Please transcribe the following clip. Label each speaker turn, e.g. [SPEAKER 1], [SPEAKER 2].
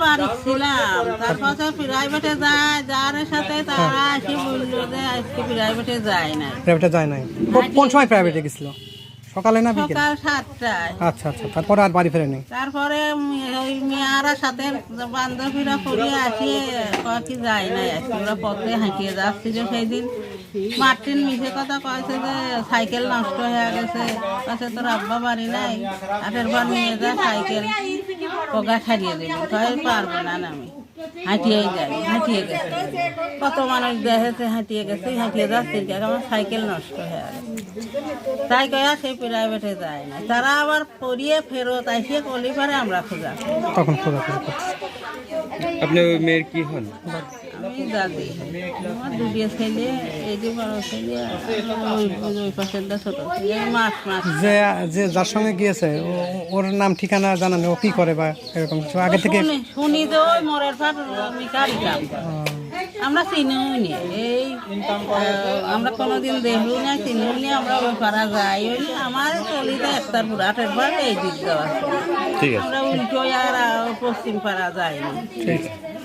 [SPEAKER 1] বাড়ি ছিলাম, তারপর প্রাইভেটে যায়, যার সাথে তারা এসে বললো যে আজকে প্রাইভেটে যায় না।
[SPEAKER 2] প্রাইভেটে যায় নাই? কোন সময় প্রাইভেটে গেছিল? সকালে না বিকেলে?
[SPEAKER 1] সকাল 7টায়।
[SPEAKER 2] আচ্ছা আচ্ছা, তারপরে আর বাড়ি ফেরেনি?
[SPEAKER 1] তারপরে ওই মেয়ারা সাথে বান্ধবীরা পড়িয়ে আসিয়ে কি যায় না, আজকে ওরা পথে হাঁটিয়ে যাচ্ছিল। সেই দিন মার্টিন মিশে কথা কয়েছে যে সাইকেল নষ্ট হয়ে গেছে, কাছে তোর আব্বা বাড়ি নাই, আটের বার নিয়ে যা সাইকেল, পোকা ছাড়িয়ে দিল, তাই পারবে না আমি হাঁটিয়েই যাই। হাঁটিয়ে গেছে, কত মানুষ দেখেছে হাঁটিয়ে গেছে, হাঁটিয়ে যাচ্ছে, আমার সাইকেল নষ্ট হয়ে গেছে। তাই কয়া সে প্রাইভেটে যায় না, তারা আবার পড়িয়ে ফেরত আসিয়ে কলি পারে আমরা খোঁজা।
[SPEAKER 2] তখন খোঁজাখুঁজি করছে।
[SPEAKER 3] আপনি ওই মেয়ের কি হন?
[SPEAKER 1] আমি দাদি, আমার দুটিয়ে ছেলে, এই যে বড় ছেলে, ওই পাশের ছোট ছেলে, মাস মাস।
[SPEAKER 2] যে যে যার সঙ্গে গিয়েছে ওর নাম ঠিকানা জানা নেই, ও কি করে বা এরকম কিছু আগে থেকে?
[SPEAKER 1] শুনি যে ওই মোড়ের পাট আমি কারি কাম, আমরা চিনিও নি, এই আমরা কোনোদিন দেখলু না, চিনিও নি, আমরা ওই পাড়া যাই। ওই আমার চলিতে একটার পুরো আটের বার এই দিক যাওয়া,
[SPEAKER 3] ঠিক আছে।
[SPEAKER 1] আমরা উল্টো আর পশ্চিম পাড়া যাই না।
[SPEAKER 2] ঠিক আছে।